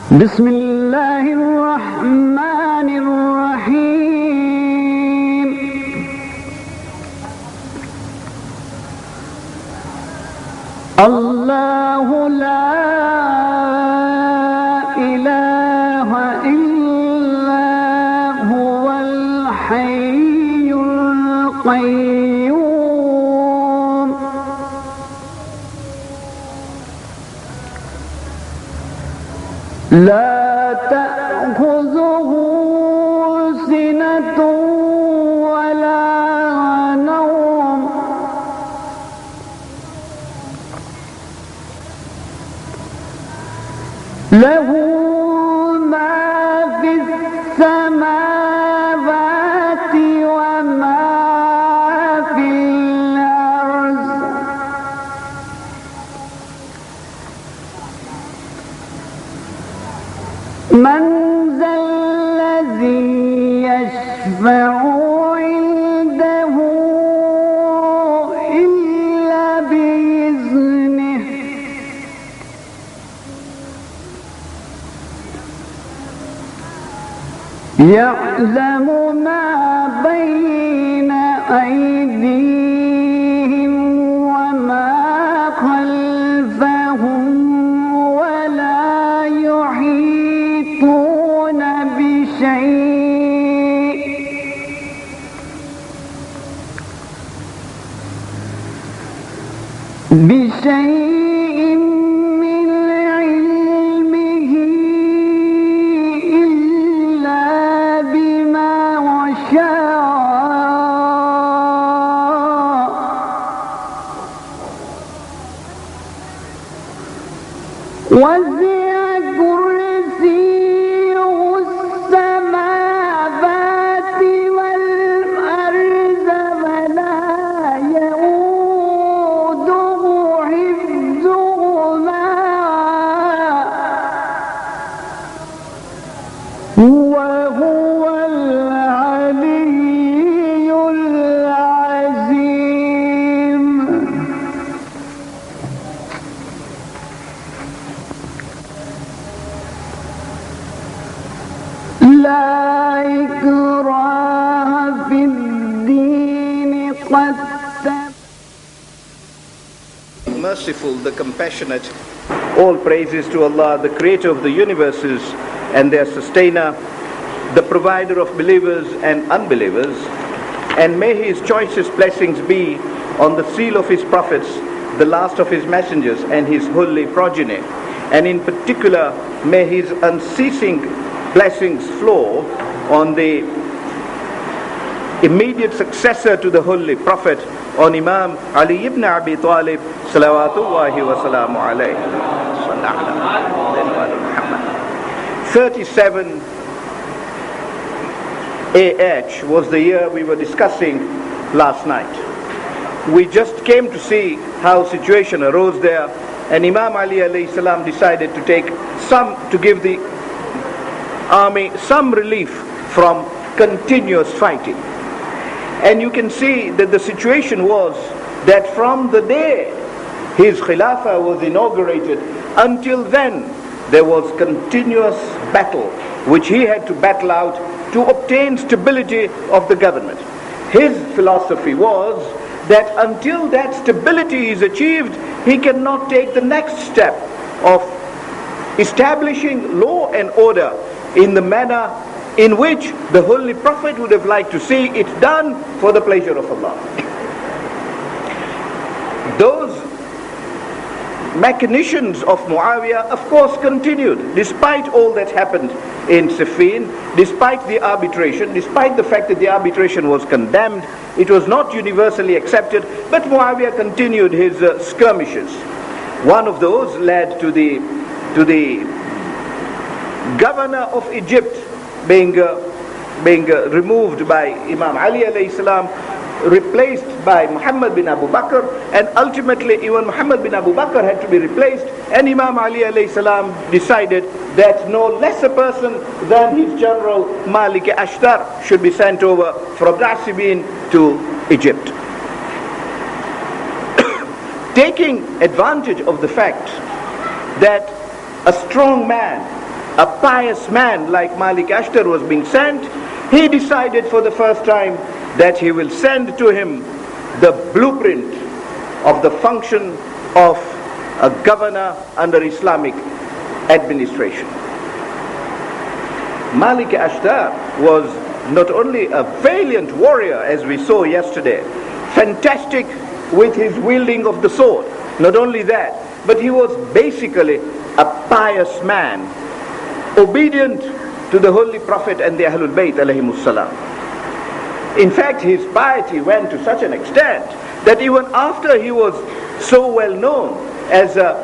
بسم الله الرحمن الرحيم الله لا إله إلا هو الحي القيوم لا تأخذه سنة ولا نوم له ما في السماوات وما في الأرض من ذا الذي يشفع عنده إلا بإذنه يعلم ما بين أيديهم وما خلفهم ولا يحيطون بشيء من علمه إلا بما شاء وسع كرسيه السماوات والأرض ولا يؤوده حفظهما وهو العلي العظيم. لا إكراه في الدين قد Merciful, the compassionate. All praises to Allah, the creator of the universes and their sustainer, the provider of believers and unbelievers, and may his choicest blessings be on the seal of his prophets, the last of his messengers and his holy progeny, and in particular may his unceasing blessings flow on the immediate successor to the holy prophet, on Imam Ali ibn Abi Talib salawatullahi wa salamu alayhi. 37 AH was the year we were discussing last night. We just came to see how situation arose there, and Imam Ali alayhi salam decided to give the army some relief from continuous fighting. And you can see that the situation was that from the day his Khilafah was inaugurated until then there was continuous battle which he had to battle out to obtain stability of the government. His philosophy was that until that stability is achieved, he cannot take the next step of establishing law and order in the manner in which the Holy Prophet would have liked to see it done for the pleasure of Allah. Those machinations of Muawiyah of course continued despite all that happened in Siffin, despite the arbitration, despite the fact that the arbitration was condemned. It was not universally accepted, but Muawiyah continued his skirmishes. One of those led to the governor of Egypt being removed by Imam Ali alayhi salam, replaced by Muhammad bin Abu Bakr, and ultimately even Muhammad bin Abu Bakr had to be replaced, and Imam Ali alayhi salam decided that no less a person than his general Malik Ashtar should be sent over from Nasibin to Egypt. Taking advantage of the fact that a strong man, a pious man like Malik Ashtar was being sent, he decided for the first time that he will send to him the blueprint of the function of a governor under Islamic administration. Malik Ashtar was not only a valiant warrior, as we saw yesterday, fantastic with his wielding of the sword. Not only that, but he was basically a pious man, obedient to the Holy Prophet and the Ahlul Bayt alayhimus salam. In fact, his piety went to such an extent that even after he was so well known as a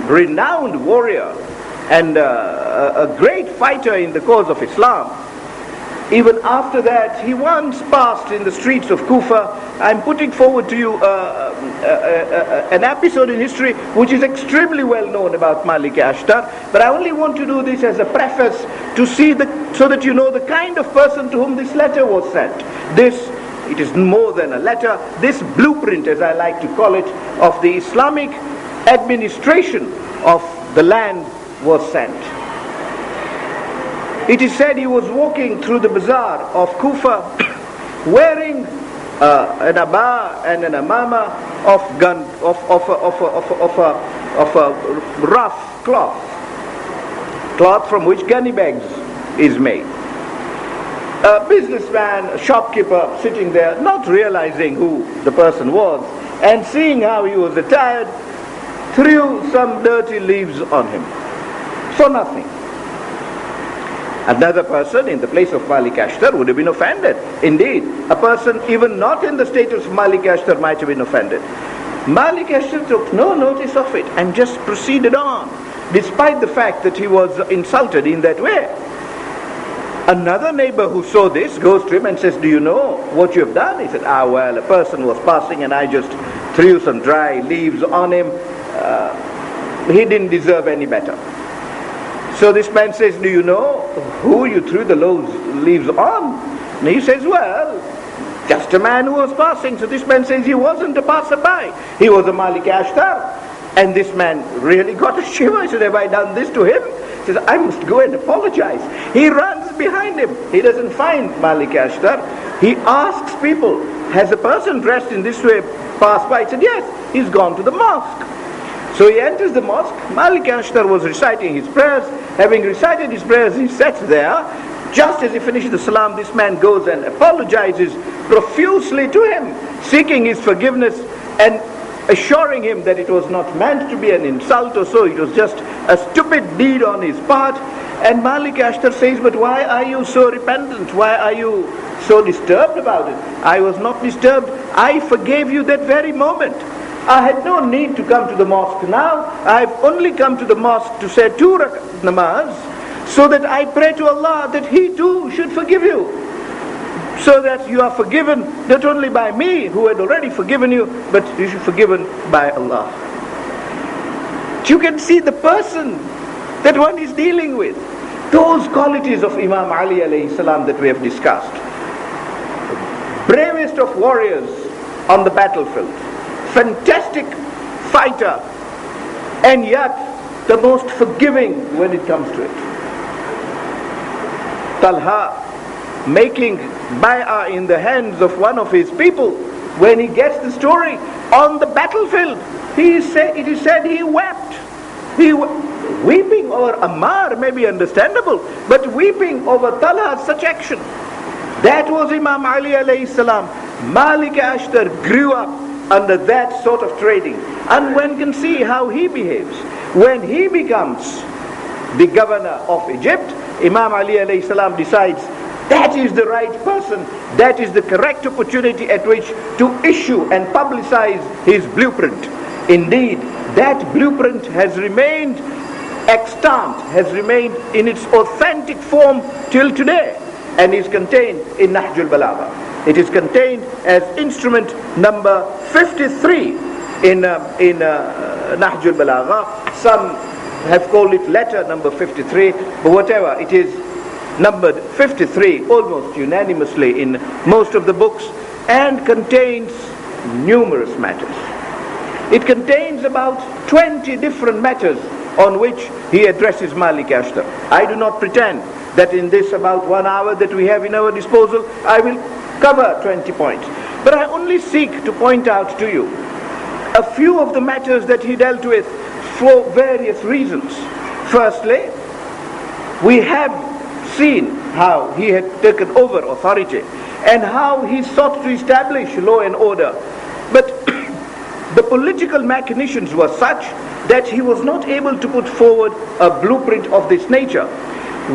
renowned warrior and a great fighter in the cause of Islam, even after that, he once passed in the streets of Kufa. I'm putting forward to you an episode in history which is extremely well known about Malik Ashtar, but I only want to do this as a preface to see so that you know the kind of person to whom this letter was sent. It is more than a letter. This blueprint, as I like to call it, of the Islamic administration of the land was sent. It is said he was walking through the bazaar of Kufa wearing an abba and an amama of a rough cloth from which gunny bags is made. A businessman, a shopkeeper sitting there, not realizing who the person was and seeing how he was attired, threw some dirty leaves on him for nothing. Another person in the place of Malik Ashtar would have been offended. Indeed, a person even not in the status of Malik Ashtar might have been offended. Malik Ashtar took no notice of it and just proceeded on, despite the fact that he was insulted in that way. Another neighbor who saw this goes to him and says, "Do you know what you have done?" He said, well, a person was passing and I just threw some dry leaves on him. He didn't deserve any better. So this man says, "Do you know who you threw the leaves on?" And he says, "Well, just a man who was passing." So this man says he wasn't a passerby. He was a Malik Ashtar. And this man really got a shiver. He said, "Have I done this to him?" He says, "I must go and apologize." He runs behind him. He doesn't find Malik Ashtar. He asks people, "Has a person dressed in this way passed by?" He said, "Yes, he's gone to the mosque." So he enters the mosque. Malik Ashtar was reciting his prayers. Having recited his prayers, he sits there. Just as he finishes the salam, this man goes and apologizes profusely to him, seeking his forgiveness and assuring him that it was not meant to be an insult or so. It was just a stupid deed on his part. And Malik Ashtar says, "But why are you so repentant? Why are you so disturbed about it?" "I was not disturbed. I forgave you that very moment. I had no need to come to the mosque now. I've only come to the mosque to say 2 rakat namaz, so that I pray to Allah that He too should forgive you, so that you are forgiven not only by me, who had already forgiven you, but you should be forgiven by Allah." You can see the person that one is dealing with. Those qualities of Imam Ali alayhi salam that we have discussed. Bravest of warriors on the battlefield, fantastic fighter, and yet the most forgiving when it comes to it. Talha making bay'ah in the hands of one of his people, when he gets the story on the battlefield, it is said he wept. Weeping over Ammar may be understandable, but weeping over Talha's such action. That was Imam Ali alayhi salam. Malik Ashtar grew up under that sort of training, and one can see how he behaves. When he becomes the governor of Egypt, Imam Ali alayhi salam decides that is the right person, that is the correct opportunity at which to issue and publicize his blueprint. Indeed, that blueprint has remained extant, has remained in its authentic form till today, and is contained in Nahjul Balagha. It is contained as instrument number 53 in Nahjul Balagha. Some have called it letter number 53, but whatever, it is numbered 53 almost unanimously in most of the books, and contains numerous matters. It contains about 20 different matters on which he addresses Malik Ashtar. I do not pretend that in this about 1 hour that we have in our disposal, I will cover 20 points. But I only seek to point out to you a few of the matters that he dealt with for various reasons. Firstly, we have seen how he had taken over authority and how he sought to establish law and order. But the political machinations were such that he was not able to put forward a blueprint of this nature.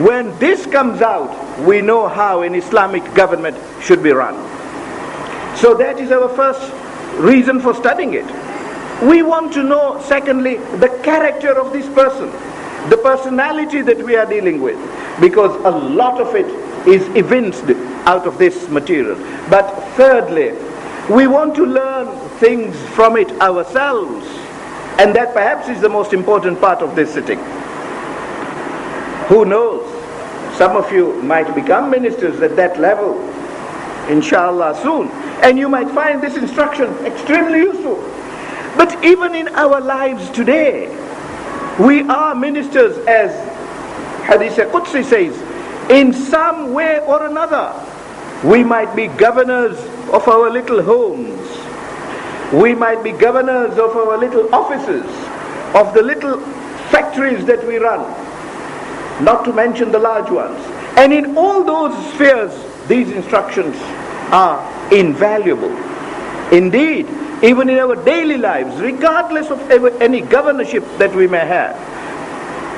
When this comes out, we know how an Islamic government should be run. So that is our first reason for studying it. We want to know, secondly, the character of this person, the personality that we are dealing with, because a lot of it is evinced out of this material. But thirdly, we want to learn things from it ourselves, and that perhaps is the most important part of this sitting. Who knows? Some of you might become ministers at that level, inshallah, soon, and you might find this instruction extremely useful. But even in our lives today, we are ministers, as Hadith Qudsi says, in some way or another. We might be governors of our little homes. We might be governors of our little offices, of the little factories that we run, not to mention the large ones. And in all those spheres, these instructions are invaluable. Indeed, even in our daily lives, regardless of any governorship that we may have,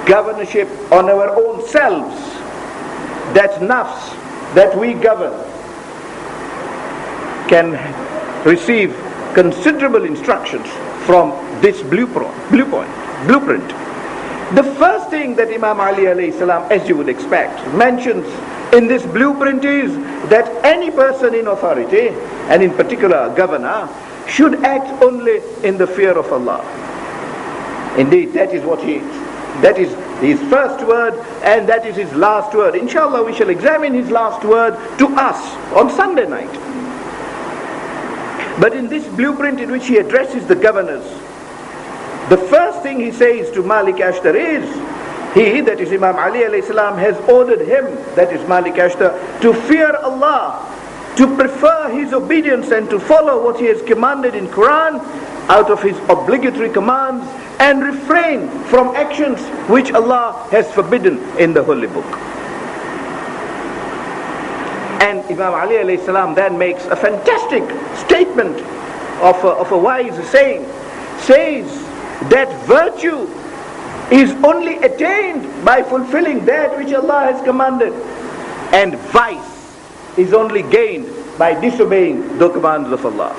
governorship on our own selves, that nafs that we govern, can receive considerable instructions from this blueprint. The first thing that Imam Ali alayhi salam, as you would expect, mentions in this blueprint is that any person in authority, and in particular a governor, should act only in the fear of Allah. Indeed, that is what that is his first word, and that is his last word. Inshallah, we shall examine his last word to us on Sunday night. But in this blueprint in which he addresses the governors, the first thing he says to Malik Ashtar is, he, that is Imam Ali alayhi salam, has ordered him, that is Malik Ashtar, to fear Allah, to prefer his obedience and to follow what he has commanded in Quran out of his obligatory commands, and refrain from actions which Allah has forbidden in the Holy Book. And Imam Ali alayhi salam then makes a fantastic statement of a wise saying, says that virtue is only attained by fulfilling that which Allah has commanded, and vice is only gained by disobeying the commands of Allah.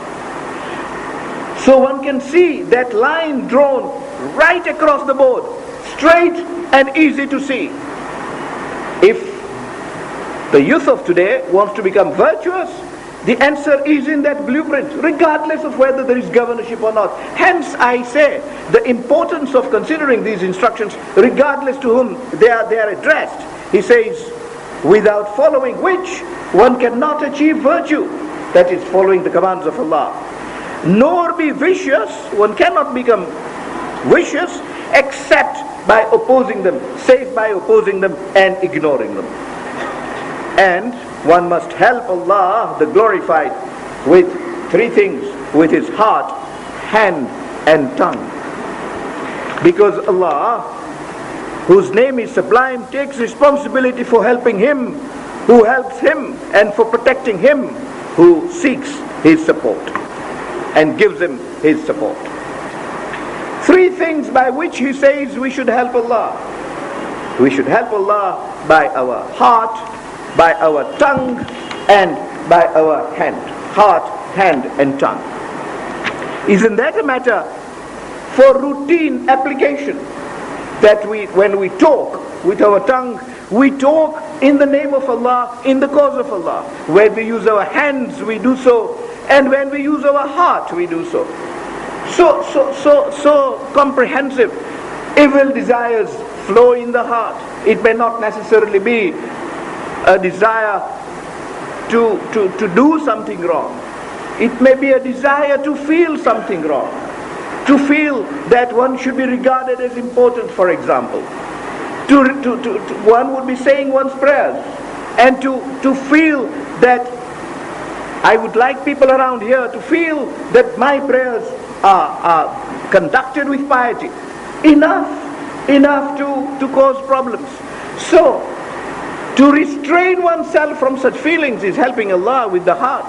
So one can see that line drawn right across the board, straight and easy to see. If the youth of today wants to become virtuous, the answer is in that blueprint, regardless of whether there is governorship or not. Hence I say the importance of considering these instructions, regardless to whom they are addressed. He says, without following which one cannot achieve virtue, that is following the commands of Allah, nor be vicious, one cannot become vicious except by opposing them, save by opposing them and ignoring them. And one must help Allah, the glorified, with three things: with his heart, hand and tongue. Because Allah, whose name is sublime, takes responsibility for helping him who helps him, and for protecting him who seeks his support and gives him his support. Three things by which he says we should help Allah. We should help Allah by our heart, by our tongue, and by our hand. Heart, hand and tongue. Isn't that a matter for routine application? That when we talk with our tongue, we talk in the name of Allah, in the cause of Allah. When we use our hands, we do so, and when we use our heart, we do so. So comprehensive. Evil desires flow in the heart. It may not necessarily be a desire to do something wrong. It may be a desire to feel something wrong. to feel that one should be regarded as important, for example. One would be saying one's prayers, and to feel that I would like people around here to feel that my prayers are conducted with piety. Enough to cause problems. So, to restrain oneself from such feelings is helping Allah with the heart.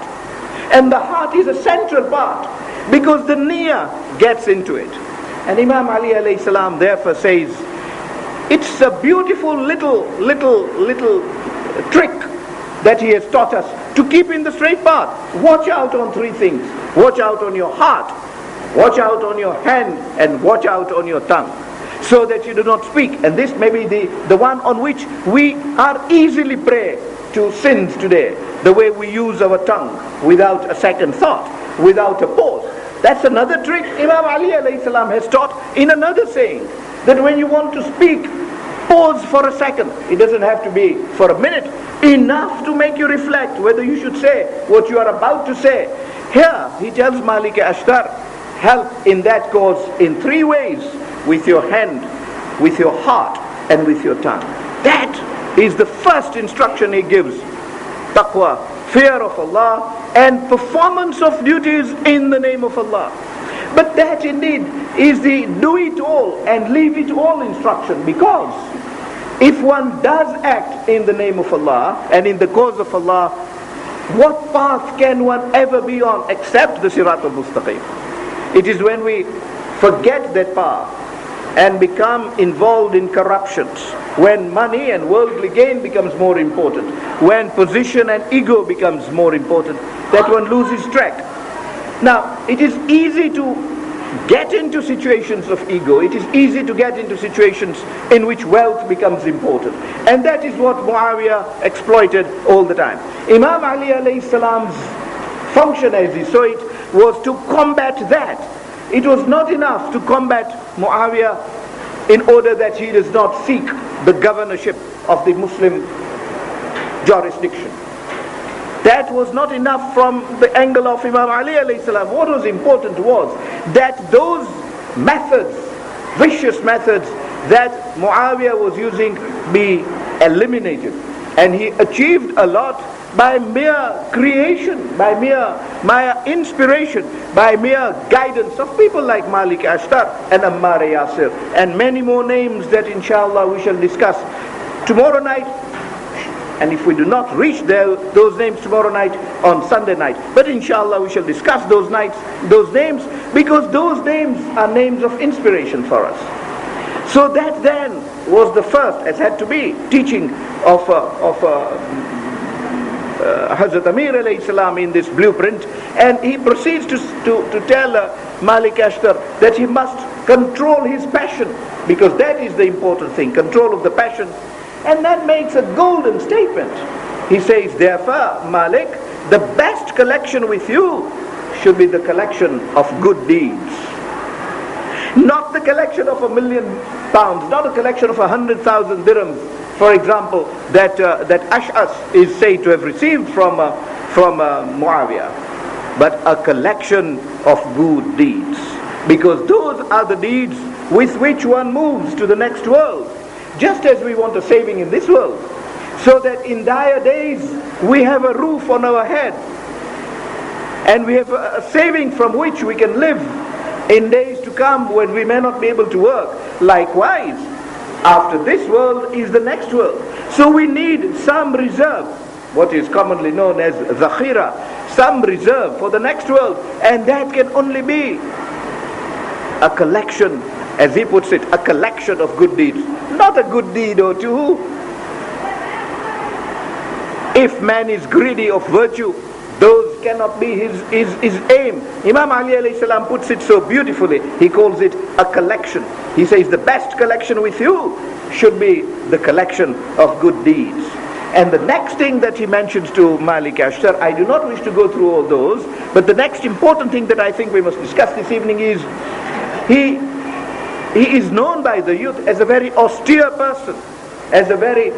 And the heart is a central part, because the niyyah gets into it. And Imam Ali alayhi salam therefore says, it's a beautiful little trick that he has taught us to keep in the straight path. Watch out on three things. Watch out on your heart, watch out on your hand, and watch out on your tongue, so that you do not speak. And this may be the one on which we are easily prey to sins today, the way we use our tongue without a second thought, without a pause. That's another trick Imam Ali alayhi salam has taught in another saying, that when you want to speak, pause for a second. It doesn't have to be for a minute, enough to make you reflect whether you should say what you are about to say. Here he tells Malik Ashtar, help in that cause in three ways: with your hand, with your heart, and with your tongue. That is the first instruction he gives. Taqwa, fear of Allah, and performance of duties in the name of Allah. But that indeed is the do it all and leave it all instruction, because if one does act in the name of Allah and in the cause of Allah, what path can one ever be on except the Sirat al-Mustaqim? It is when we forget that path and become involved in corruptions, when money and worldly gain becomes more important, when position and ego becomes more important, that one loses track. Now, it is easy to get into situations of ego. It is easy to get into situations in which wealth becomes important. And that is what Muawiyah exploited all the time. Imam Ali alayhi salam's function, as he saw it, was to combat that. It was not enough to combat Muawiyah in order that he does not seek the governorship of the Muslim jurisdiction. That was not enough from the angle of Imam Ali alayhi salam. What was important was that those methods, vicious methods that Muawiyah was using, be eliminated. And he achieved a lot by mere creation, by mere inspiration, by mere guidance of people like Malik Ashtar and Ammar Yasir, and many more names that inshallah we shall discuss tomorrow night. And if we do not reach those names tomorrow night, on Sunday night, but inshallah we shall discuss those names, because those names are names of inspiration for us. So that then was the first, as had to be, teaching of Hazrat Amir alayhi salam in this blueprint. And he proceeds to tell Malik Ashtar that he must control his passion, because that is the important thing, control of the passion. And that makes a golden statement. He says, therefore, Malik, the best collection with you should be the collection of good deeds. Not the collection of £1 million, not a collection of 100,000 dirhams, for example, that Ash'as is said to have received from Muawiyah, but a collection of good deeds. Because those are the deeds with which one moves to the next world. Just as we want a saving in this world, so that in dire days we have a roof on our head, and we have a saving from which we can live in days to come when we may not be able to work. Likewise, after this world is the next world. So we need some reserve, what is commonly known as zakhira, some reserve for the next world, and that can only be a collection, as he puts it, a collection of good deeds. Not a good deed or two. If man is greedy of virtue, those cannot be his aim. Imam Ali alayhi salam puts it so beautifully. He calls it a collection. He says the best collection with you should be the collection of good deeds. And the next thing that he mentions to Malik Ashtar, I do not wish to go through all those, but the next important thing that I think we must discuss this evening is he is known by the youth as a very austere person, as a very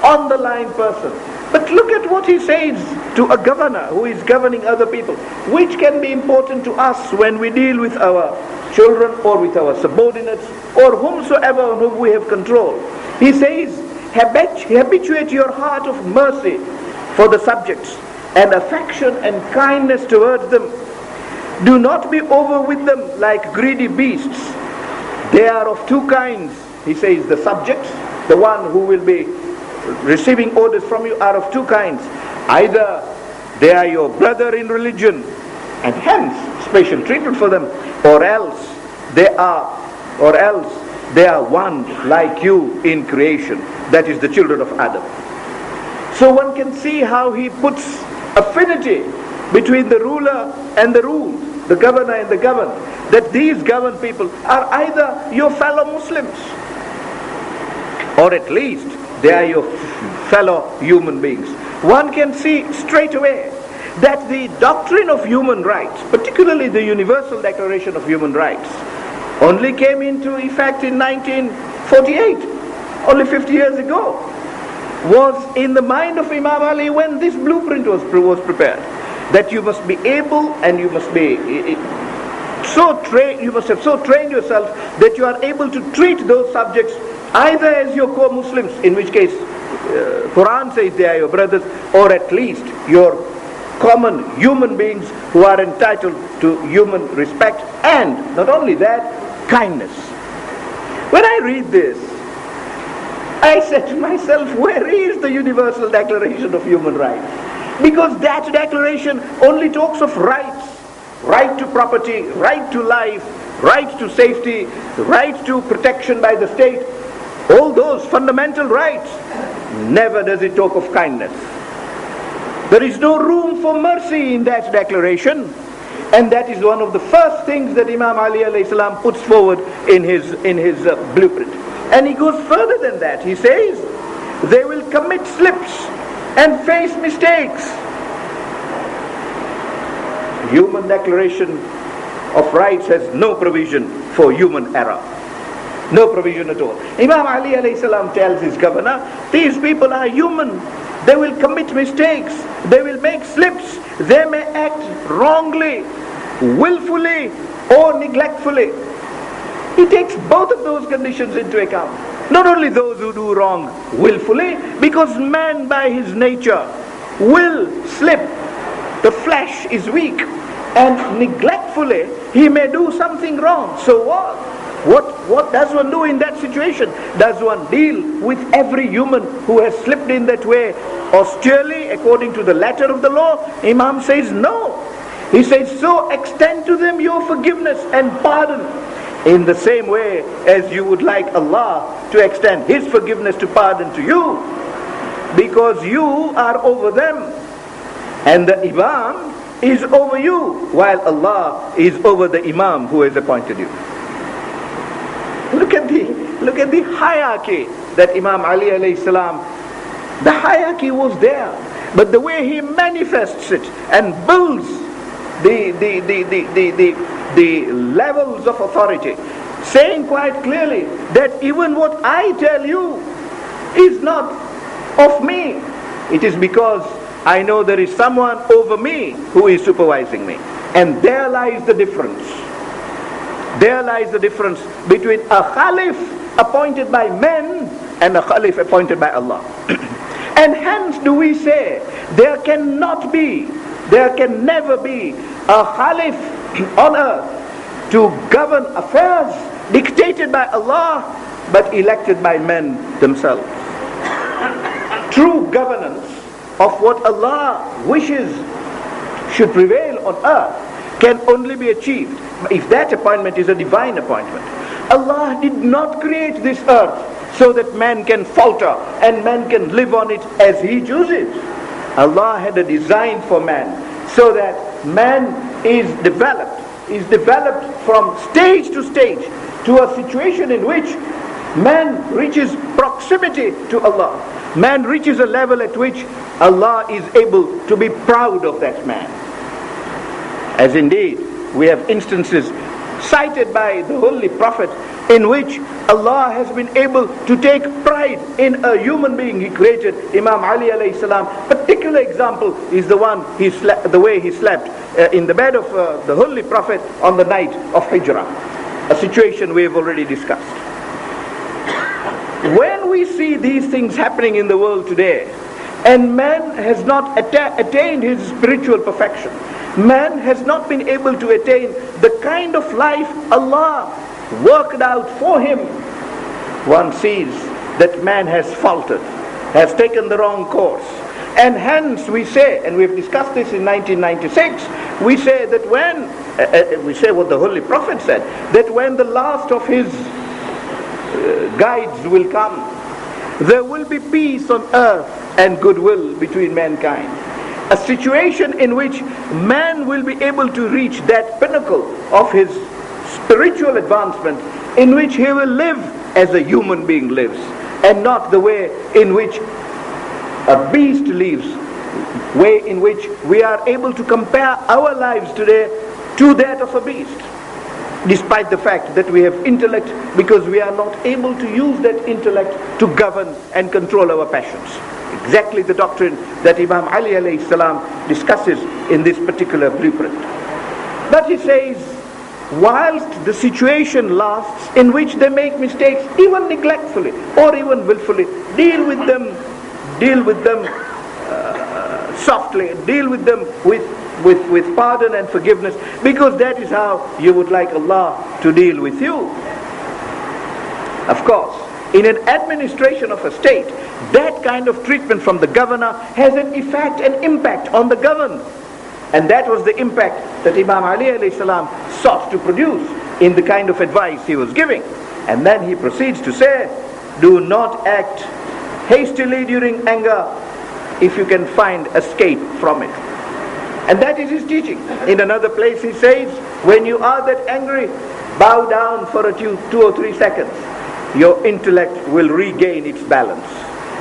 on the line person. But look at what he says to a governor who is governing other people, which can be important to us when we deal with our children or with our subordinates or whomsoever on whom we have control. He says, habituate your heart of mercy for the subjects and affection and kindness towards them. Do not be over with them like greedy beasts. They are of two kinds. He says the subjects, the one who will be receiving orders from you, are of two kinds. Either they are your brother in religion and hence special treatment for them, or else they are one like you in creation. That is the children of Adam. So one can see how he puts affinity between the ruler and the ruled, the governor and the governed, that these governed people are either your fellow Muslims, or at least they are your fellow human beings. One can see straight away that the doctrine of human rights, particularly the Universal Declaration of Human Rights, only came into effect in 1948, only 50 years ago, was in the mind of Imam Ali when this blueprint was prepared. That you must be able and you must be you must have so trained yourself that you are able to treat those subjects either as your co-Muslims, in which case Quran says they are your brothers, or at least your common human beings who are entitled to human respect, and not only that, kindness. When I read this, I said to myself, where is the Universal Declaration of Human Rights? Because that declaration only talks of rights. Right to property, right to life, right to safety, right to protection by the state. All those fundamental rights. Never does it talk of kindness. There is no room for mercy in that declaration. And that is one of the first things that Imam Ali alayhi salam puts forward in his blueprint. And he goes further than that. He says, they will commit slips and face mistakes. Human Declaration of Rights has no provision for human error. No provision at all. Imam Ali alayhi salam tells his governor, these people are human. They will commit mistakes. They will make slips. They may act wrongly, willfully, or neglectfully. He takes both of those conditions into account. Not only those who do wrong willfully, because man by his nature will slip. The flesh is weak, and neglectfully he may do something wrong. So what does one do in that situation? Does one deal with every human who has slipped in that way austerely according to the letter of the law? Imam says no. He says, so extend to them your forgiveness and pardon in the same way as you would like Allah to extend His forgiveness to pardon to you, because you are over them and the Imam is over you, while Allah is over the Imam who has appointed you. Look at the hierarchy that Imam Ali alayhi salam, the hierarchy was there, but the way he manifests it and builds the levels of authority, saying quite clearly that even what I tell you is not of me. It is because I know there is someone over me who is supervising me. And there lies the difference. There lies the difference between a Khalif appointed by men and a Khalif appointed by Allah. And hence do we say there can never be a Khalif on earth to govern affairs dictated by Allah but elected by men themselves. True governance of what Allah wishes should prevail on earth can only be achieved if that appointment is a divine appointment. Allah did not create this earth so that man can falter and man can live on it as he chooses. Allah had a design for man so that man is developed from stage to stage to a situation in which man reaches proximity to Allah. Man reaches a level at which Allah is able to be proud of that man. As indeed we have instances cited by the Holy Prophet in which Allah has been able to take pride in a human being He created, Imam Ali alayhi salam. Particular example is the way he slept in the bed of the Holy Prophet on the night of Hijrah, a situation we have already discussed. When we see these things happening in the world today, and man has not attained his spiritual perfection, man has not been able to attain the kind of life Allah worked out for him, one sees that man has faltered, has taken the wrong course. And hence we say, and we've discussed this in 1996, we say that we say what the Holy Prophet said, that when the last of his guides will come, there will be peace on earth and goodwill between mankind. A situation in which man will be able to reach that pinnacle of his spiritual advancement, in which he will live as a human being lives, and not the way in which a beast lives, way in which we are able to compare our lives today to that of a beast, despite the fact that we have intellect, because we are not able to use that intellect to govern and control our passions. Exactly the doctrine that Imam Ali alayhi salam discusses in this particular blueprint. But he says, whilst the situation lasts in which they make mistakes, even neglectfully or even willfully, deal with them softly, deal with them with pardon and forgiveness, because that is how you would like Allah to deal with you. Of course, in an administration of a state, that kind of treatment from the governor has an effect and impact on the governed. And that was the impact that Imam Ali alayhi salam sought to produce in the kind of advice he was giving. And then he proceeds to say, do not act hastily during anger if you can find escape from it. And that is his teaching. In another place he says, when you are that angry, bow down for a 2 or 3 seconds. Your intellect will regain its balance.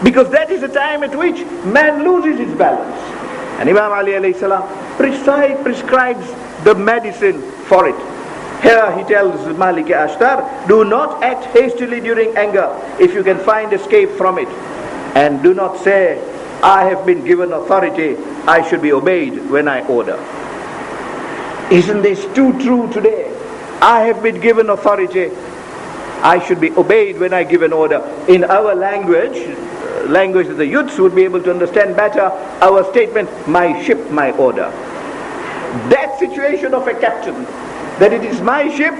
Because that is the time at which man loses his balance. And Imam Ali alayhi salam prescribes the medicine for it. Here he tells Malik Ashtar, do not act hastily during anger if you can find escape from it. And do not say, I have been given authority, I should be obeyed when I order. Isn't this too true today? I have been given authority, I should be obeyed when I give an order. In our language that the youths would be able to understand better, our statement, my ship, my order. That situation of a captain, that it is my ship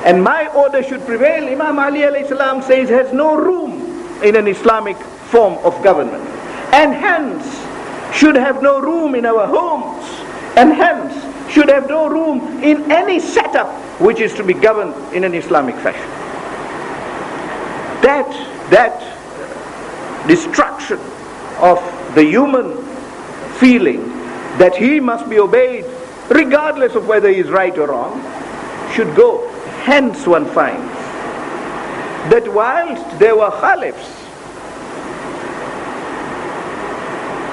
and my order should prevail, Imam Ali alayhi salam says has no room in an Islamic form of government, and hence should have no room in our homes, and hence should have no room in any setup which is to be governed in an Islamic fashion. That destruction of the human feeling that he must be obeyed regardless of whether he is right or wrong should go. Hence one finds that whilst there were caliphs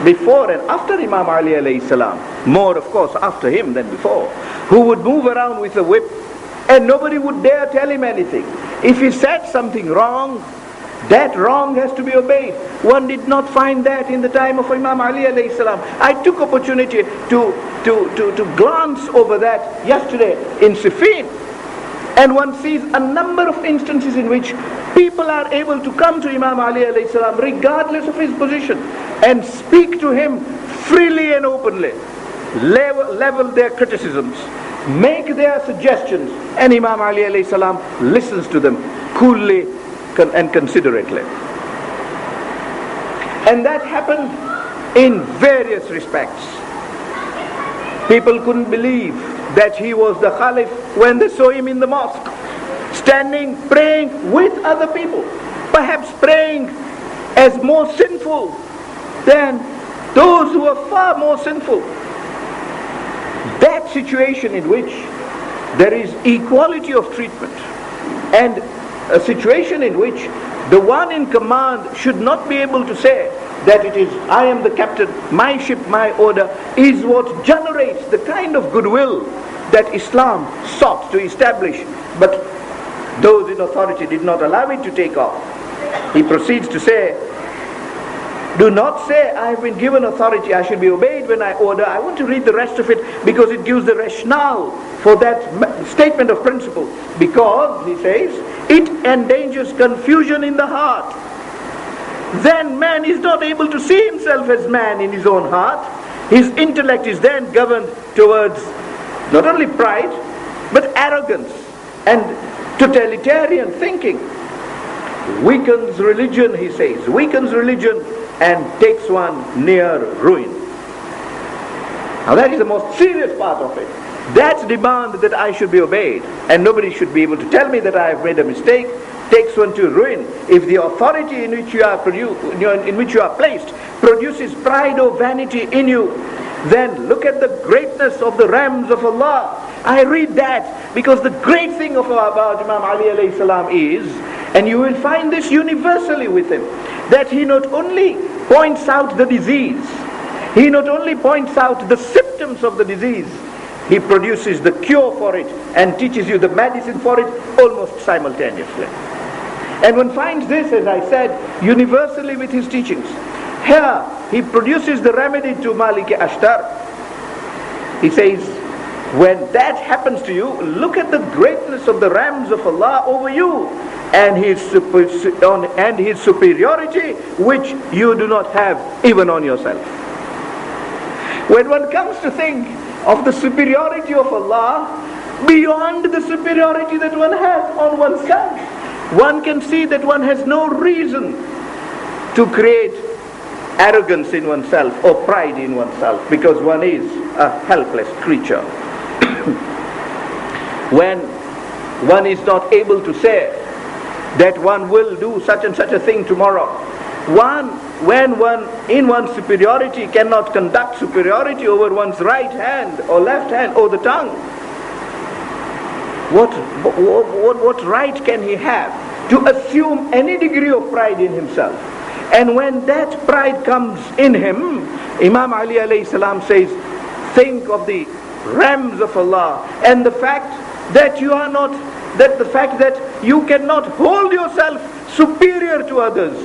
before and after Imam Ali alayhi salam, more of course after him than before, who would move around with a whip and nobody would dare tell him anything. If he said something wrong, that wrong has to be obeyed. One did not find that in the time of Imam Ali alayhi salam. I took opportunity to glance over that yesterday in Siffin, and one sees a number of instances in which people are able to come to Imam Ali alayhi salam regardless of his position and speak to him freely and openly, level their criticisms, make their suggestions, and Imam Ali alayhi salam listens to them coolly and considerately. And that happened in various respects. People couldn't believe that he was the Khalif when they saw him in the mosque, standing, praying with other people, perhaps praying as more sinful than those who are far more sinful. That situation in which there is equality of treatment, and a situation in which the one in command should not be able to say that it is, I am the captain, my ship, my order, is what generates the kind of goodwill that Islam sought to establish. But those in authority did not allow it to take off. He proceeds to say, do not say, I have been given authority, I should be obeyed when I order. I want to read the rest of it because it gives the rationale for that statement of principle. Because, he says, it endangers confusion in the heart. Then man is not able to see himself as man in his own heart. His intellect is then governed towards not only pride, but arrogance and totalitarian thinking. Weakens religion, he says, weakens religion and takes one near ruin. Now that is the most serious part of it. That demand that I should be obeyed and nobody should be able to tell me that I have made a mistake takes one to ruin. If the authority in which you are placed produces pride or vanity in you, then look at the greatness of the realms of Allah. I read that because the great thing about Imam Ali alayhi salam is, and you will find this universally with him, that he not only points out the disease, he not only points out the symptoms of the disease, he produces the cure for it and teaches you the medicine for it almost simultaneously. And one finds this, as I said, universally with his teachings. Here, he produces the remedy to Malik Ashtar. He says, when that happens to you, look at the greatness of the realms of Allah over you and his superiority, which you do not have even on yourself. When one comes to think of the superiority of Allah beyond the superiority that one has on oneself, one can see that one has no reason to create arrogance in oneself or pride in oneself, because one is a helpless creature. When one is not able to say that one will do such and such a thing tomorrow, when one in one's superiority cannot conduct superiority over one's right hand or left hand or the tongue, what right can he have to assume any degree of pride in himself? And when that pride comes in him, Imam Ali alayhi salam says, think of the realms of Allah and the fact that you are not, that the fact that you cannot hold yourself superior to others,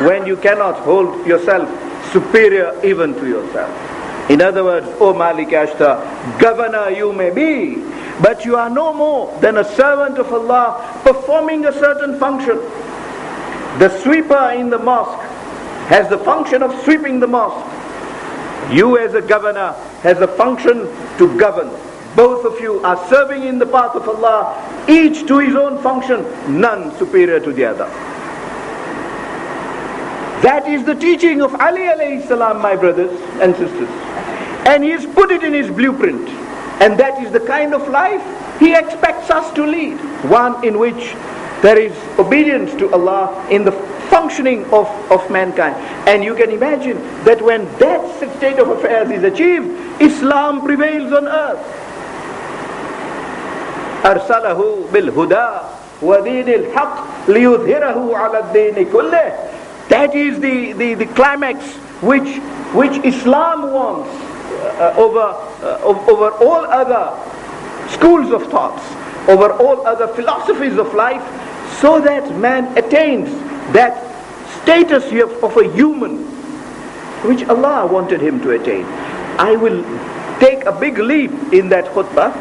when you cannot hold yourself superior even to yourself. In other words, O Malik Ashtar, governor you may be, but you are no more than a servant of Allah performing a certain function. The sweeper in the mosque has the function of sweeping the mosque. You as a governor has a function to govern. Both of you are serving in the path of Allah, each to his own function, none superior to the other. That is the teaching of Ali alayhi salam, my brothers and sisters. And he has put it in his blueprint. And that is the kind of life he expects us to lead. One in which there is obedience to Allah in the functioning of mankind. And you can imagine that when that state of affairs is achieved, Islam prevails on earth. أرسله بالهدى ودين الحق ليظهره على الدين كله. That is the climax which Islam wants over all other schools of thoughts, over all other philosophies of life, so that man attains that status of a human which Allah wanted him to attain. I will take a big leap in that khutbah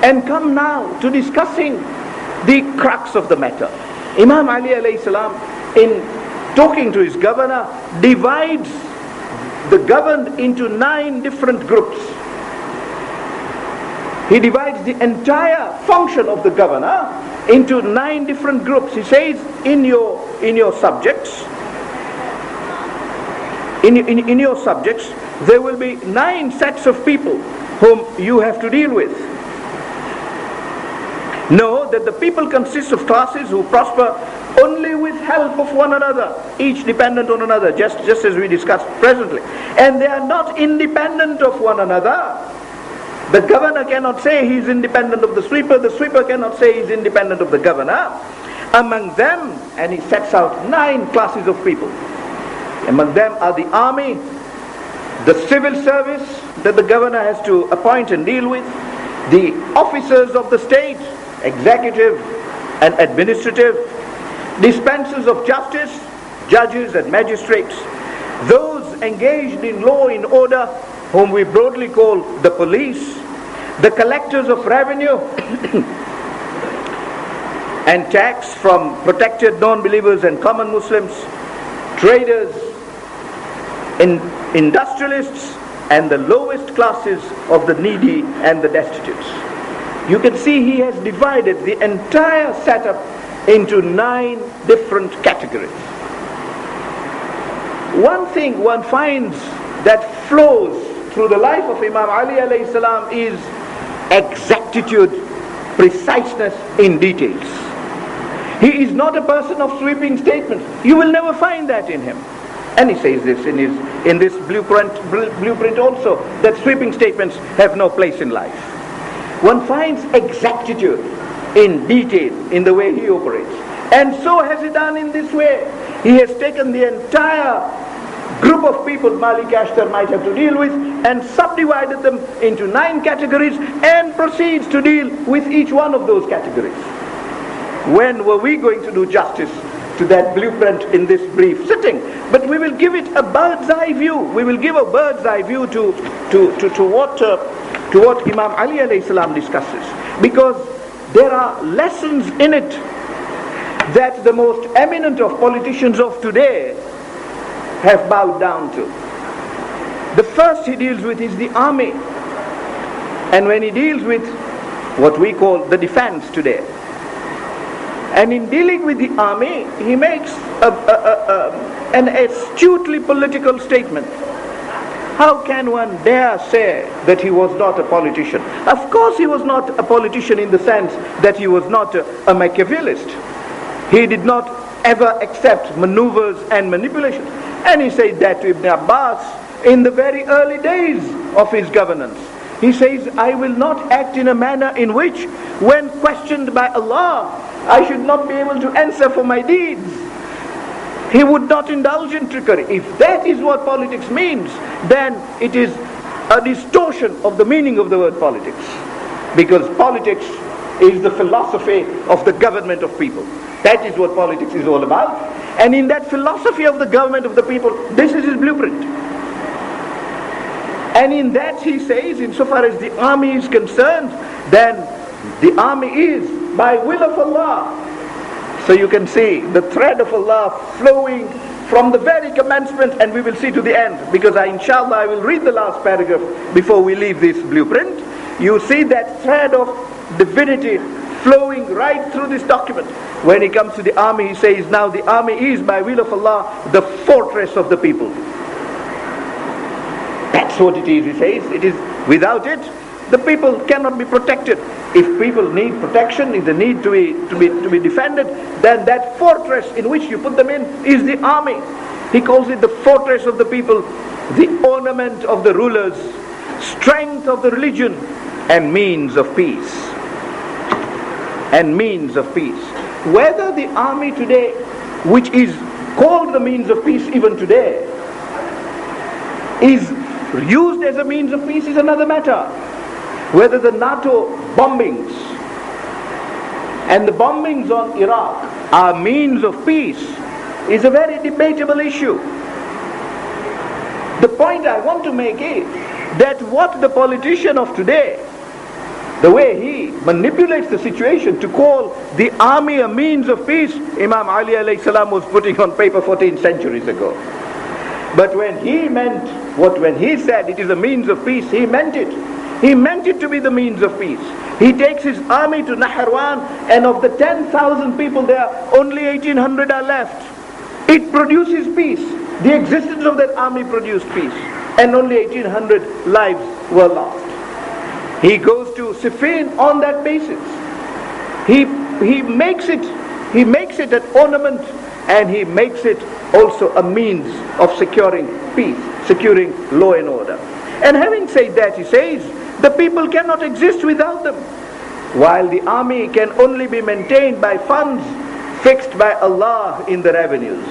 and come now to discussing the crux of the matter. Imam Ali alayhi salam, in talking to his governor, divides the governed into 9 different groups. He divides the entire function of the governor into 9 different groups. He says, in your subjects, in your subjects, there will be 9 sets of people whom you have to deal with. Know that the people consist of classes who prosper only with help of one another, each dependent on another, just as we discussed presently. And they are not independent of one another. The governor cannot say he is independent of the sweeper cannot say he is independent of the governor. Among them, and he sets out 9 classes of people. Among them are the army, the civil service that the governor has to appoint and deal with, the officers of the state, executive and administrative, dispensers of justice, judges and magistrates, those engaged in law and order, whom we broadly call the police, the collectors of revenue and tax from protected non-believers and common Muslims, traders, industrialists, and the lowest classes of the needy and the destitute. You can see he has divided the entire setup into 9 different categories. One thing one finds that flows through the life of Imam Ali alayhi salam is exactitude, preciseness in details. He is not a person of sweeping statements. You will never find that in him. And he says this in this blueprint also, that sweeping statements have no place in life. One finds exactitude in detail in the way he operates. And so has he done in this way. He has taken the entire group of people Malik Ashtar might have to deal with and subdivided them into 9 categories and proceeds to deal with each one of those categories. When were we going to do justice to that blueprint in this brief sitting? But we will give it a bird's eye view. We will give a bird's eye view to what Imam Ali alayhi salam discusses, because there are lessons in it that the most eminent of politicians of today have bowed down to. The first he deals with is the army, and when he deals with what we call the defense today, and in dealing with the army, he makes an astutely political statement. How can one dare say that he was not a politician? Of course he was not a politician in the sense that he was not a Machiavellist. He did not ever accept maneuvers and manipulations. And he said that to Ibn Abbas in the very early days of his governance. He says, I will not act in a manner in which, when questioned by Allah, I should not be able to answer for my deeds. He would not indulge in trickery. If that is what politics means, then it is a distortion of the meaning of the word politics. Because politics is the philosophy of the government of people. That is what politics is all about. And in that philosophy of the government of the people, this is his blueprint. And in that he says, insofar as the army is concerned, then the army is by will of Allah. So you can see the thread of Allah flowing from the very commencement, and we will see to the end, because inshallah I will read the last paragraph before we leave this blueprint. You see that thread of divinity flowing right through this document. When he comes to the army, he says, now the army is by will of Allah the fortress of the people. That's what it is, he says. It is, without it, the people cannot be protected. If people need protection, if they need to be defended, then that fortress in which you put them in is the army. He calls it the fortress of the people, the ornament of the rulers, strength of the religion, and means of peace. And means of peace. Whether the army today, which is called the means of peace even today, is used as a means of peace is another matter. Whether the NATO bombings and the bombings on Iraq are means of peace is a very debatable issue. The point I want to make is that what the politician of today, the way he manipulates the situation to call the army a means of peace, Imam Ali alayhi salam was putting on paper 14 centuries ago. But when he said it is a means of peace, he meant it. He meant it to be the means of peace. He takes his army to Naharawan, and of the 10,000 people there, only 1,800 are left. It produces peace. The existence of that army produced peace, and only 1,800 lives were lost. He goes to Siffin on that basis. He makes it an ornament, and he makes it also a means of securing peace, securing law and order. And having said that, he says, the people cannot exist without them, while the army can only be maintained by funds fixed by Allah in the revenues.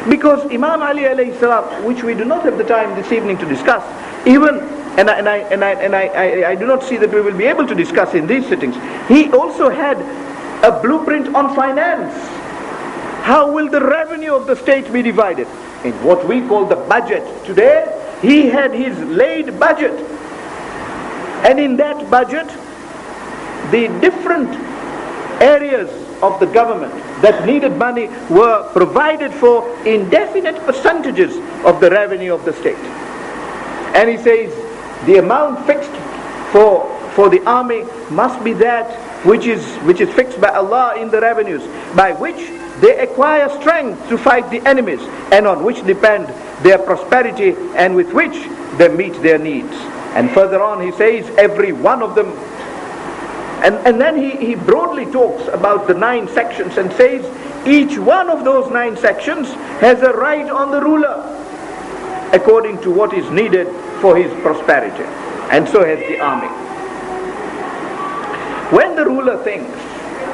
Because Imam Ali alayhi salam, which we do not have the time this evening to discuss, even I do not see that we will be able to discuss in these sittings. He also had a blueprint on finance. How will the revenue of the state be divided? In what we call the budget today, he had his laid budget. And in that budget, the different areas of the government that needed money were provided for in definite percentages of the revenue of the state. And he says the amount fixed for the army must be that which is fixed by Allah in the revenues, by which they acquire strength to fight the enemies, and on which depend their prosperity, and with which they meet their needs. And further on he says every one of them, and then he broadly talks about the 9 sections and says each one of those 9 sections has a right on the ruler according to what is needed for his prosperity, and so has the army. When the ruler thinks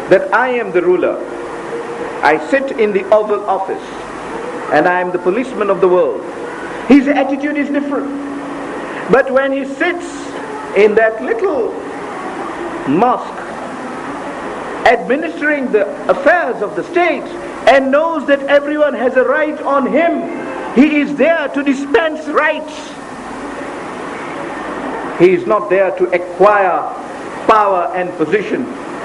that I am the ruler, I sit in the Oval Office and I am the policeman of the world, his attitude is different. But when he sits in that little mosque administering the affairs of the state and knows that everyone has a right on him, he is there to dispense rights. He is not there to acquire power and position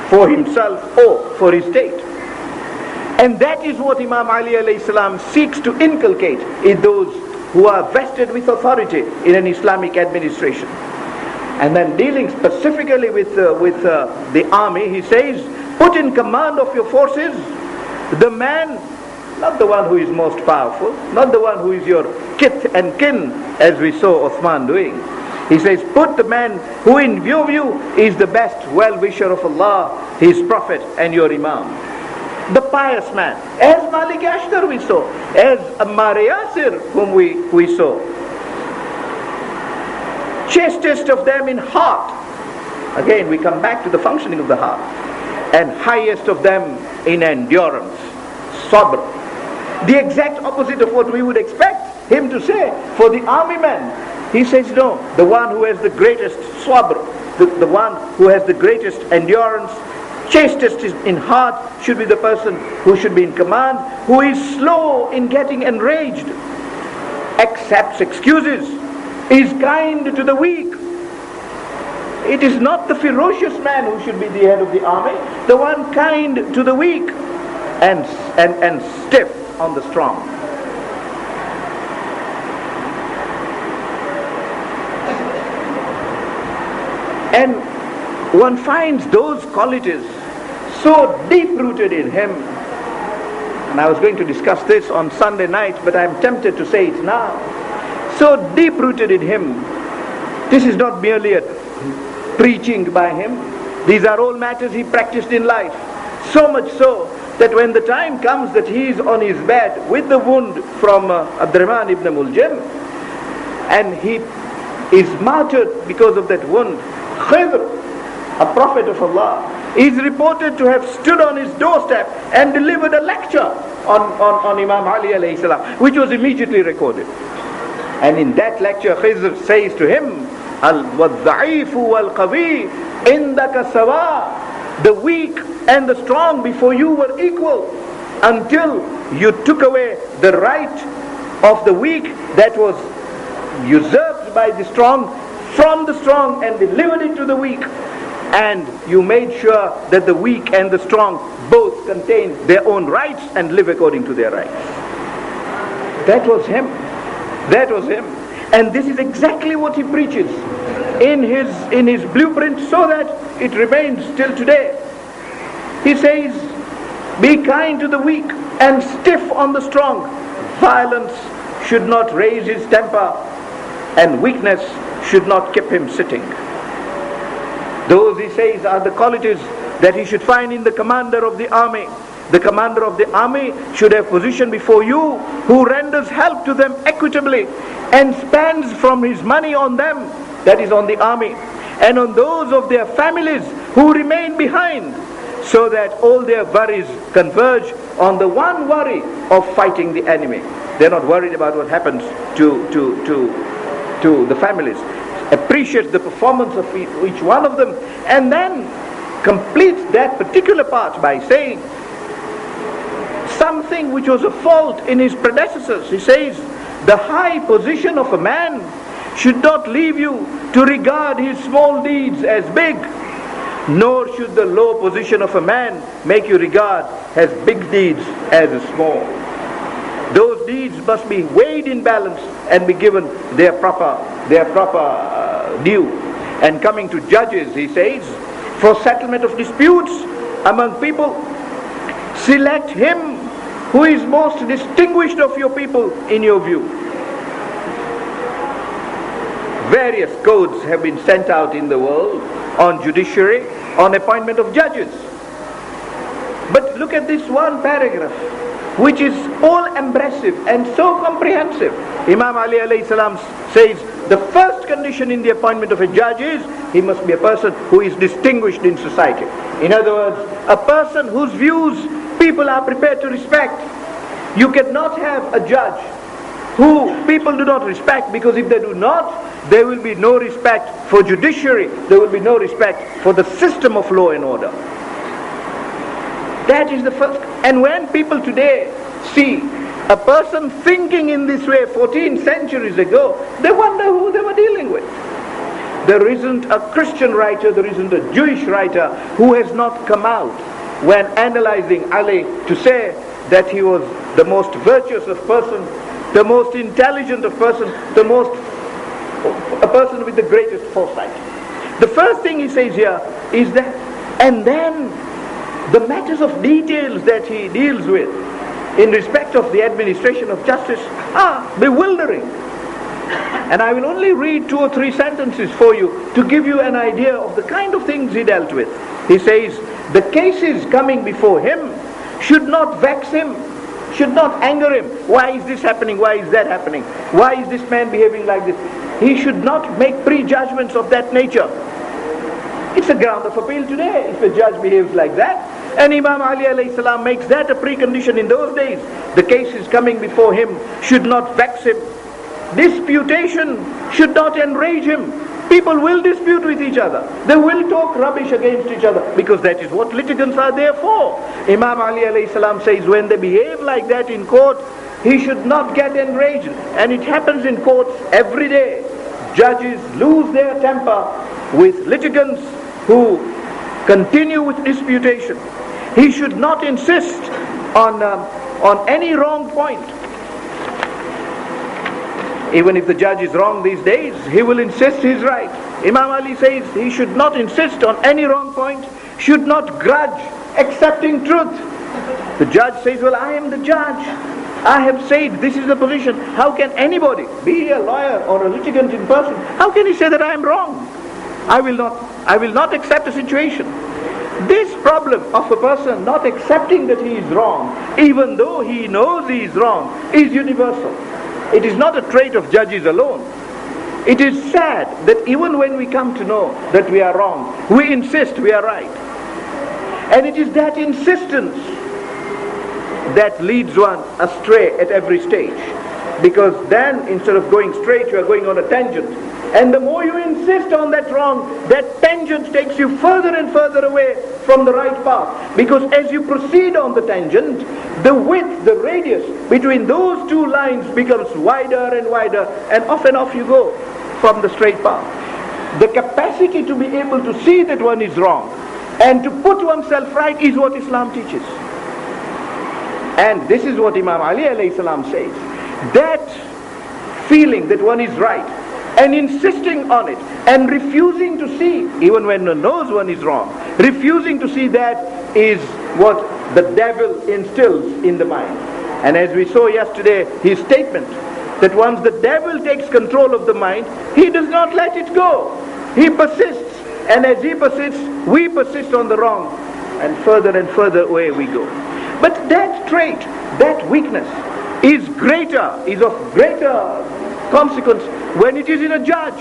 for himself or for his state. And that is what Imam Ali alayhi salam seeks to inculcate in those who are vested with authority in an Islamic administration. And then dealing specifically with the army, he says, put in command of your forces the man, not the one who is most powerful, not the one who is your kith and kin, as we saw Uthman doing. He says, put the man who in your view is the best well-wisher of Allah, his prophet and your Imam. The pious man, as Malik Ashtar we saw, as Ammar Yasir whom we saw. Chastest of them in heart. Again, we come back to the functioning of the heart. And highest of them in endurance. Sabr. The exact opposite of what we would expect him to say for the army man. He says no, the one who has the greatest sabr, the one who has the greatest endurance, chastest in heart, should be the person who should be in command, who is slow in getting enraged, accepts excuses, is kind to the weak. It is not the ferocious man who should be the head of the army, the one kind to the weak and stiff on the strong. And one finds those qualities so deep-rooted in him. And I was going to discuss this on Sunday night, but I'm tempted to say it now. So deep-rooted in him. This is not merely a preaching by him. These are all matters he practiced in life. So much so that when the time comes that he is on his bed with the wound from Abdurrahman ibn Muljam, and he is martyred because of that wound, Khidr, a prophet of Allah, is reported to have stood on his doorstep and delivered a lecture on Imam Ali alayhi salam, which was immediately recorded. And in that lecture, Khidr says to him, Al-Wadha'ifu wal-Qawi indaka sawa. The weak and the strong before you were equal, until you took away the right of the weak that was usurped by the strong from the strong and delivered it to the weak, and you made sure that the weak and the strong both contain their own rights and live according to their rights. That was him. That was him. And this is exactly what he preaches in his blueprint, so that it remains till today. He says, be kind to the weak and stiff on the strong. Violence should not raise his temper, and weakness should not keep him sitting. Those, he says, are the qualities that he should find in the commander of the army. The commander of the army should have position before you who renders help to them equitably and spends from his money on them, that is on the army, and on those of their families who remain behind, so that all their worries converge on the one worry of fighting the enemy. They're not worried about what happens to the families. appreciates the performance of each one of them, and then completes that particular part by saying something which was a fault in his predecessors. He says, the high position of a man should not leave you to regard his small deeds as big, nor should the low position of a man make you regard his big deeds as small. Those deeds must be weighed in balance and be given their proper due. And coming to judges, he says, for settlement of disputes among people, select him who is most distinguished of your people in your view. Various codes have been sent out in the world on judiciary, on appointment of judges. But look at this one paragraph, which is all-embracive and so comprehensive. Imam Ali alayhi salam says, the first condition in the appointment of a judge is, he must be a person who is distinguished in society. In other words, a person whose views people are prepared to respect. You cannot have a judge who people do not respect, because if they do not, there will be no respect for judiciary, there will be no respect for the system of law and order. That is the first. And when people today see a person thinking in this way 14 centuries ago, they wonder who they were dealing with. There isn't a Christian writer, there isn't a Jewish writer who has not come out when analyzing Ali to say that he was the most virtuous of person, the most intelligent of person, a person with the greatest foresight. The first thing he says here is that, and then the matters of details that he deals with in respect of the administration of justice are bewildering. And I will only read 2 or 3 sentences for you to give you an idea of the kind of things he dealt with. He says, the cases coming before him should not vex him, should not anger him. Why is this happening? Why is that happening? Why is this man behaving like this? He should not make prejudgments of that nature. It's a ground of appeal today if a judge behaves like that. And Imam Ali alayhi salam makes that a precondition in those days. The cases coming before him should not vex him. Disputation should not enrage him. People will dispute with each other. They will talk rubbish against each other, because that is what litigants are there for. Imam Ali alayhi salam says, when they behave like that in court, he should not get enraged. And it happens in courts every day. Judges lose their temper with litigants who continue with disputation. He should not insist on any wrong point. Even if the judge is wrong these days, he will insist he's right. Imam Ali says he should not insist on any wrong point, should not grudge accepting truth. The judge says, well, I am the judge. I have said this is the position. How can anybody, be he a lawyer or a litigant in person, how can he say that I am wrong? I will not accept a situation. This problem of a person not accepting that he is wrong, even though he knows he is wrong, is universal. It is not a trait of judges alone. It is sad that even when we come to know that we are wrong, we insist we are right. And it is that insistence that leads one astray at every stage. Because then, instead of going straight, you are going on a tangent. And the more you insist on that wrong, that tangent takes you further and further away from the right path. Because as you proceed on the tangent, the width, the radius between those two lines becomes wider and wider, and off you go from the straight path. The capacity to be able to see that one is wrong and to put oneself right is what Islam teaches. And this is what Imam Ali alayhi salam says. That feeling that one is right, and insisting on it, and refusing to see, even when one knows one is wrong, refusing to see, that is what the devil instills in the mind. And as we saw yesterday, his statement, that once the devil takes control of the mind, he does not let it go. He persists, and as he persists, we persist on the wrong, and further away we go. But that trait, that weakness, is of greater consequence when it is in a judge,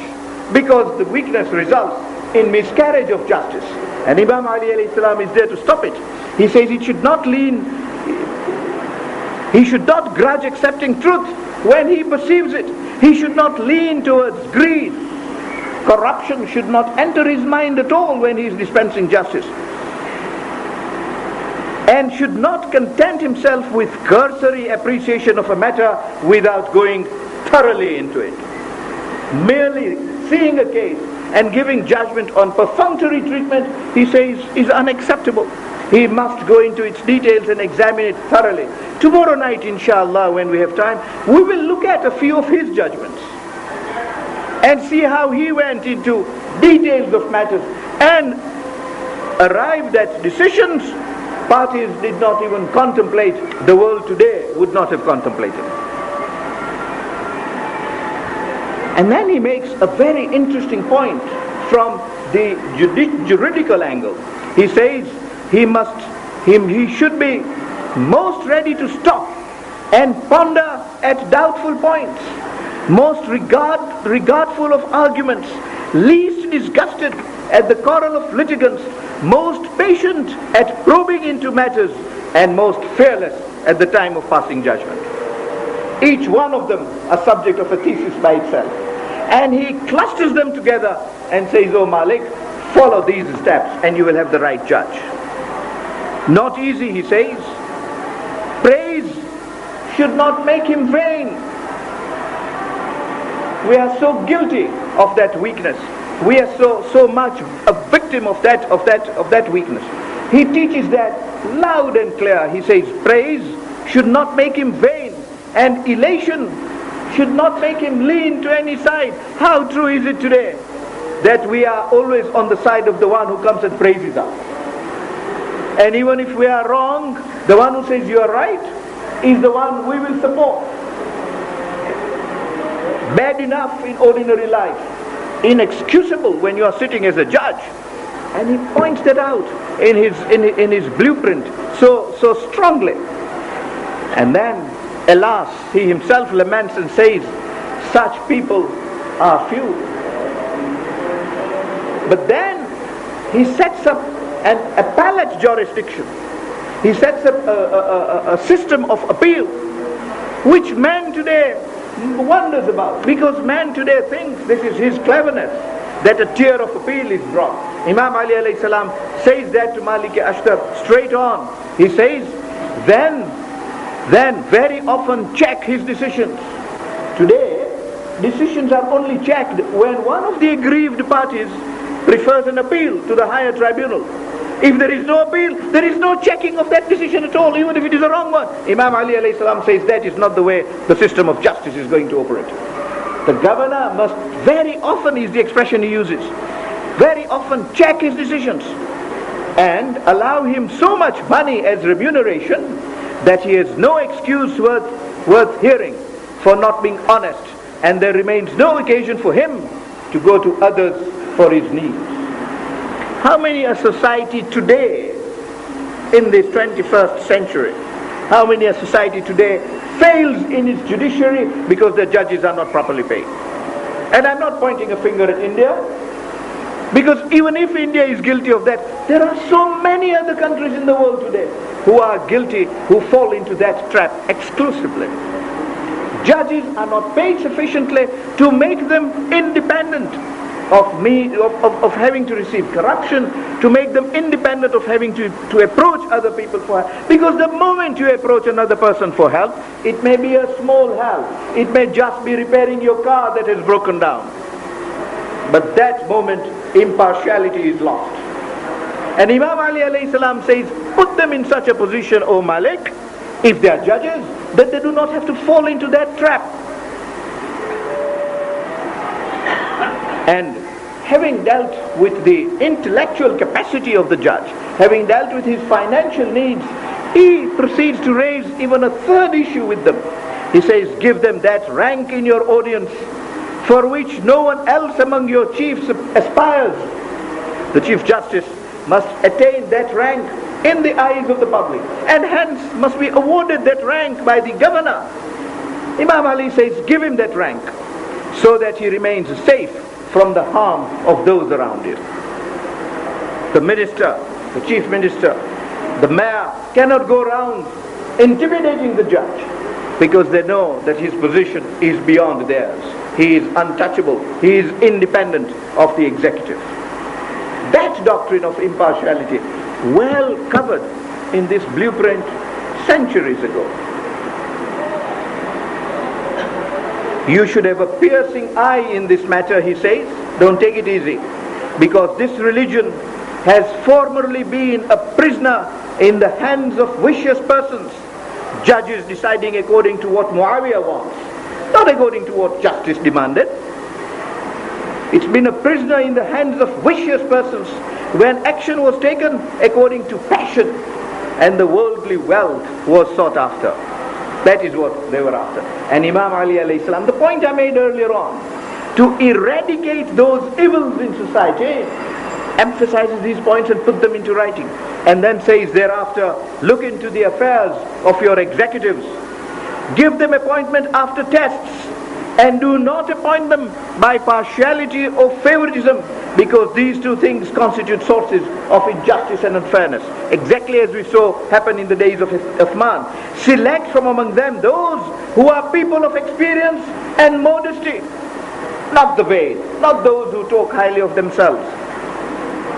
because the weakness results in miscarriage of justice. And Imam Ali alayhi salam is there to stop it. He says he should not grudge accepting truth when he perceives it. He should not lean towards greed corruption should not enter his mind at all when he is dispensing justice, and should not content himself with cursory appreciation of a matter without going thoroughly into it. Merely seeing a case and giving judgment on perfunctory treatment, he says, is unacceptable. He must go into its details and examine it thoroughly. Tomorrow night, inshallah, when we have time, we will look at a few of his judgments and see how he went into details of matters and arrived at decisions parties did not even contemplate, the world today would not have contemplated. And then he makes a very interesting point from the juridical angle. He says he should be most ready to stop and ponder at doubtful points, most regardful of arguments, least disgusted at the quarrel of litigants, most patient at probing into matters, and most fearless at the time of passing judgment. Each one of them a subject of a thesis by itself. And he clusters them together and says, "Oh Malik, follow these steps and you will have the right judge." Not easy, he says. Praise should not make him vain. We are so guilty of that weakness. We are so much a victim of that weakness. He teaches that loud and clear. He says praise should not make him vain, and elation should not make him lean to any side. How true is it today that we are always on the side of the one who comes and praises us? And even if we are wrong, the one who says you are right is the one we will support. Bad enough in ordinary life, inexcusable when you are sitting as a judge. And he points that out in his blueprint so strongly. And then, alas, he himself laments and says, such people are few. But then he sets up an appellate jurisdiction. He sets up a system of appeal, which man today wonders about, because man today thinks this is his cleverness, that a tier of appeal is brought. Imam Ali alayhi salam says that to Malik Ashtar straight on. He says, then very often check his decisions. Today, decisions are only checked when one of the aggrieved parties prefers an appeal to the higher tribunal. If there is no appeal, there is no checking of that decision at all, even if it is a wrong one. Imam Ali alayhi salam says that is not the way the system of justice is going to operate. The governor must very often, is the expression he uses, very often check his decisions and allow him so much money as remuneration that he has no excuse worth hearing for not being honest, and there remains no occasion for him to go to others for his needs. How many a society today in this 21st century, how many a society today fails in its judiciary because the judges are not properly paid? And I'm not pointing a finger at India, because even if India is guilty of that, there are so many other countries in the world today who are guilty, who fall into that trap exclusively. Judges are not paid sufficiently to make them independent of having to receive corruption, to make them independent of having to approach other people for help. Because the moment you approach another person for help, it may be a small help. It may just be repairing your car that has broken down. But that moment, impartiality is lost. And Imam Ali alayhi salam says, put them in such a position, O Malik, if they are judges, that they do not have to fall into that trap. And having dealt with the intellectual capacity of the judge, having dealt with his financial needs, he proceeds to raise even a third issue with them. He says, give them that rank in your audience for which no one else among your chiefs aspires. The Chief Justice must attain that rank in the eyes of the public, and hence must be awarded that rank by the governor. Imam Ali says, give him that rank so that he remains safe from the harm of those around him. The minister, the chief minister, the mayor cannot go around intimidating the judge, because they know that his position is beyond theirs. he is untouchable, he is independent of the executive. That doctrine of impartiality, well covered in this blueprint centuries ago. You should have a piercing eye in this matter, he says. Don't take it easy, because this religion has formerly been a prisoner in the hands of vicious persons, judges deciding according to what Muawiyah wants, not according to what justice demanded. It's been a prisoner in the hands of vicious persons when action was taken according to passion and the worldly wealth was sought after. That is what they were after. And Imam Ali alayhi salam, the point I made earlier on, to eradicate those evils in society, emphasizes these points and put them into writing. And then says thereafter, look into the affairs of your executives. Give them appointment after tests, and do not appoint them by partiality or favoritism, because these two things constitute sources of injustice and unfairness. Exactly as we saw happen in the days of Uthman. Select from among them those who are people of experience and modesty, not the vain, not those who talk highly of themselves.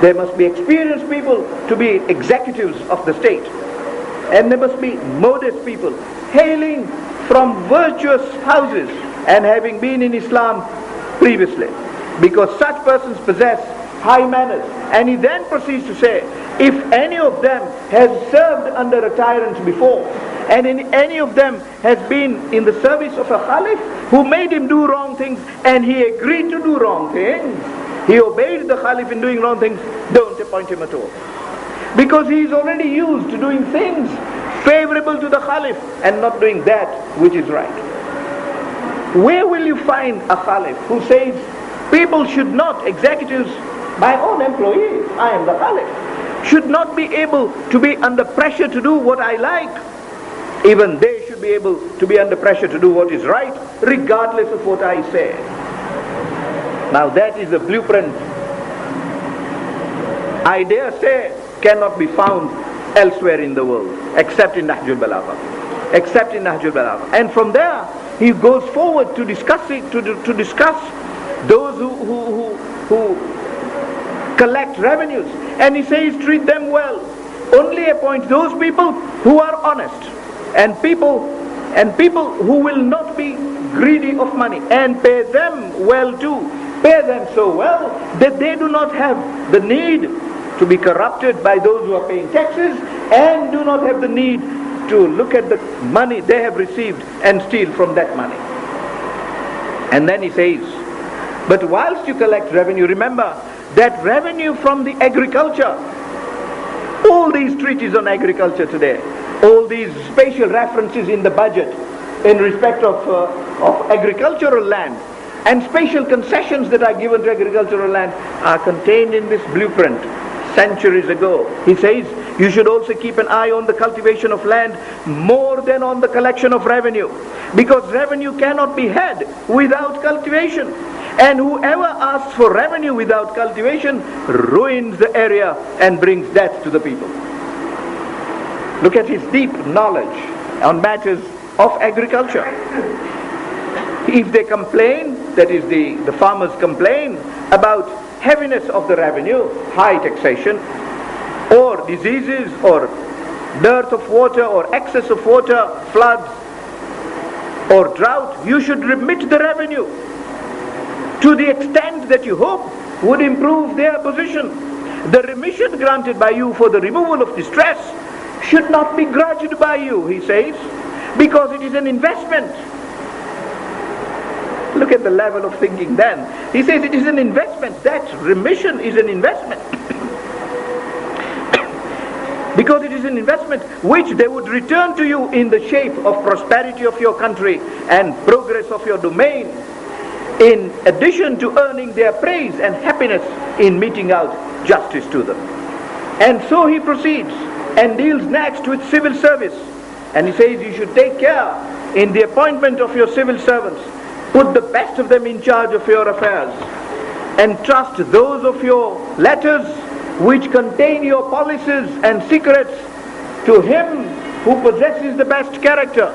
There must be experienced people to be executives of the state, and there must be modest people hailing from virtuous houses and having been in Islam previously, because such persons possess high manners. And he then proceeds to say, if any of them has served under a tyrant before, and any of them has been in the service of a Khalif who made him do wrong things, and he agreed to do wrong things, he obeyed the Khalif in doing wrong things, don't appoint him at all, because he is already used to doing things favorable to the Khalif and not doing that which is right. Where will you find a Khalif who says people should not, executives, my own employees, I am the Khalif, should not be able to be under pressure to do what I like? Even they should be able to be under pressure to do what is right, regardless of what I say. Now that is a blueprint, I dare say, cannot be found elsewhere in the world except in Nahjul Balagha. Except in Nahjul Balagha. And from there he goes forward to discuss it, to discuss those who collect revenues, and he says treat them well. Only appoint those people who are honest, and people who will not be greedy of money, and pay them well too. Pay them so well that they do not have the need to be corrupted by those who are paying taxes, and do not have the need to look at the money they have received and steal from that money. And then he says, but whilst you collect revenue, remember that revenue from the agriculture, all these treaties on agriculture today, all these special references in the budget in respect of agricultural land, and special concessions that are given to agricultural land are contained in this blueprint centuries ago. He says you should also keep an eye on the cultivation of land more than on the collection of revenue, because revenue cannot be had without cultivation, and whoever asks for revenue without cultivation ruins the area and brings death to the people. Look at his deep knowledge on matters of agriculture. If they complain, that is the farmers complain about heaviness of the revenue, high taxation, or diseases, or dearth of water, or excess of water, floods, or drought, you should remit the revenue to the extent that you hope would improve their position. The remission granted by you for the removal of distress should not be grudged by you, he says, because it is an investment. Look at the level of thinking then. He says it is an investment. That remission is an investment. Because it is an investment which they would return to you in the shape of prosperity of your country and progress of your domain, in addition to earning their praise and happiness in meting out justice to them. And so he proceeds and deals next with civil service. And he says you should take care in the appointment of your civil servants. Put the best of them in charge of your affairs, and trust those of your letters which contain your policies and secrets to him who possesses the best character.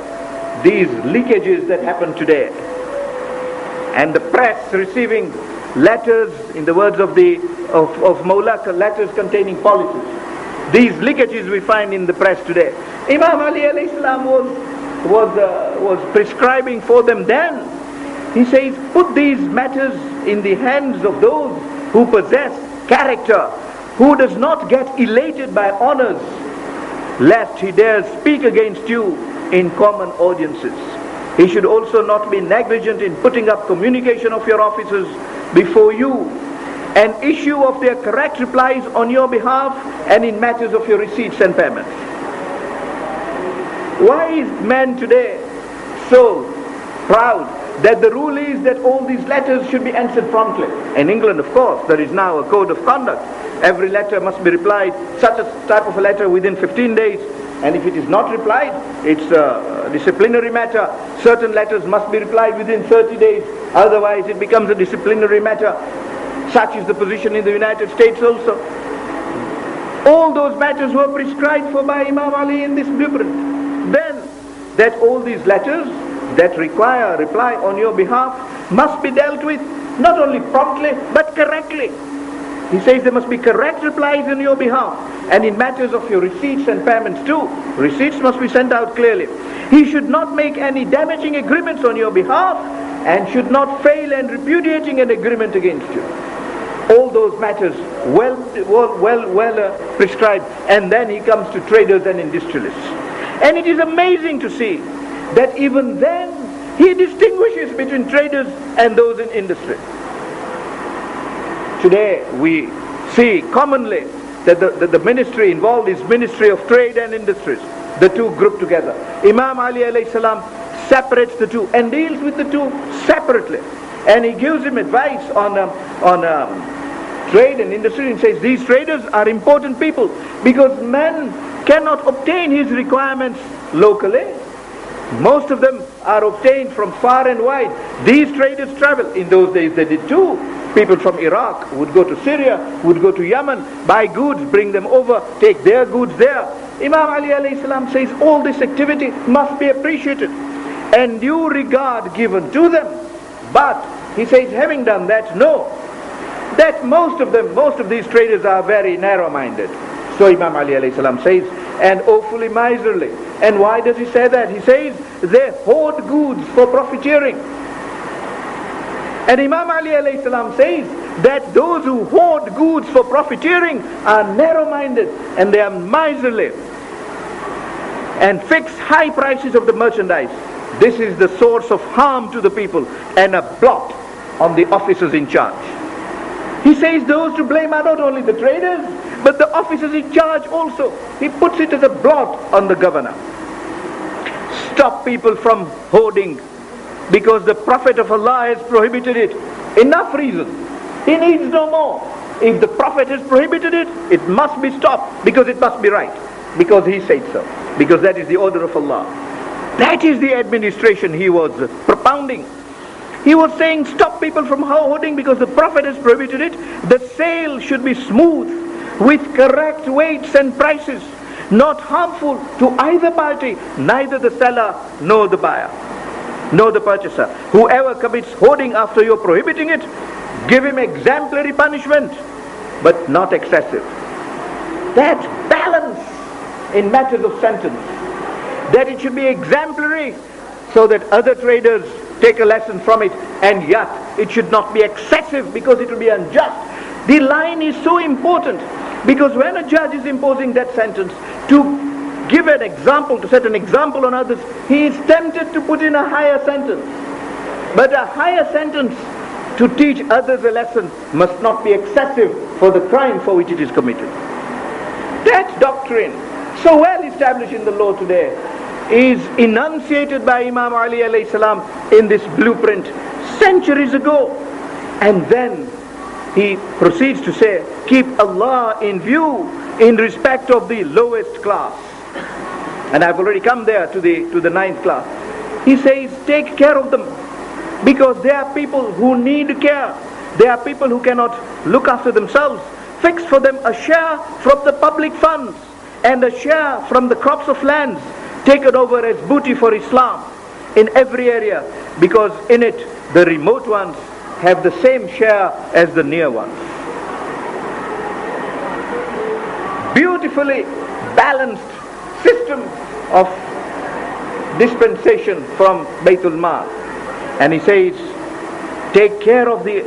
These leakages that happen today, and the press receiving letters, in the words of Mawla, letters containing policies. These leakages we find in the press today. Imam Ali alayhi salam was prescribing for them then. He says, put these matters in the hands of those who possess character, who does not get elated by honors, lest he dares speak against you in common audiences. He should also not be negligent in putting up communication of your officers before you, and issue of their correct replies on your behalf and in matters of your receipts and payments. Why is man today so proud that the rule is that all these letters should be answered promptly? In England, of course, there is now a code of conduct. Every letter must be replied, such a type of a letter, within 15 days. And if it is not replied, it's a disciplinary matter. Certain letters must be replied within 30 days. Otherwise, it becomes a disciplinary matter. Such is the position in the United States also. All those matters were prescribed for by Imam Ali in this blueprint. Then, that all these letters that require a reply on your behalf must be dealt with not only promptly but correctly. He says there must be correct replies on your behalf, and in matters of your receipts and payments too. Receipts must be sent out clearly. He should not make any damaging agreements on your behalf, and should not fail in repudiating an agreement against you. All those matters well prescribed. And then he comes to traders and industrialists. And it is amazing to see that even then he distinguishes between traders and those in industry. Today we see commonly that the ministry involved is Ministry of Trade and Industries. The two grouped together. Imam Ali alayhi salam separates the two and deals with the two separately. And he gives him advice on trade and industry, and says these traders are important people because man cannot obtain his requirements locally. Most of them are obtained from far and wide. These traders travel. In those days they did too. People from Iraq would go to Syria, would go to Yemen, buy goods, bring them over, take their goods there. Imam Ali alayhi salam says all this activity must be appreciated and due regard given to them. But he says, having done that, know that most of these traders are very narrow-minded. So Imam Ali alayhi salam says, and awfully miserly. And why does he say that? He says they hoard goods for profiteering. And Imam Ali alayhi salam says that those who hoard goods for profiteering are narrow-minded and they are miserly and fix high prices of the merchandise. This is the source of harm to the people and a blot on the officers in charge. He says those to blame are not only the traders, but the officers in charge also. He puts it as a blot on the governor. Stop people from hoarding, because the Prophet of Allah has prohibited it. Enough reason. He needs no more. If the Prophet has prohibited it, it must be stopped, because it must be right. Because he said so. Because that is the order of Allah. That is the administration he was propounding. He was saying stop people from hoarding because the Prophet has prohibited it. The sale should be smooth with correct weights and prices, not harmful to either party, neither the seller nor the buyer, nor the purchaser. Whoever commits hoarding after you're prohibiting it, give him exemplary punishment, but not excessive. That balance in matters of sentence, that it should be exemplary so that other traders take a lesson from it, and yet it should not be excessive because it will be unjust. The line is so important, because when a judge is imposing that sentence to give an example, to set an example on others, he is tempted to put in a higher sentence. But a higher sentence to teach others a lesson must not be excessive for the crime for which it is committed. That doctrine, so well established in the law today, is enunciated by Imam Ali alayhi salam in this blueprint centuries ago. And then he proceeds to say, keep Allah in view in respect of the lowest class. And I've already come there to the ninth class. He says, take care of them, because they are people who need care. They are people who cannot look after themselves. Fix for them a share from the public funds and a share from the crops of lands taken over as booty for Islam. in every area, because in it the remote ones have the same share as the near ones. Beautifully balanced system of dispensation from Baytul Mal. And he says, take care of the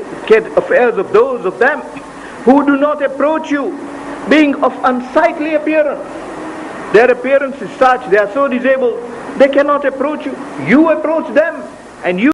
affairs of those of them who do not approach you, being of unsightly appearance. Their appearance is such, they are so disabled, they cannot approach you. You approach them, and you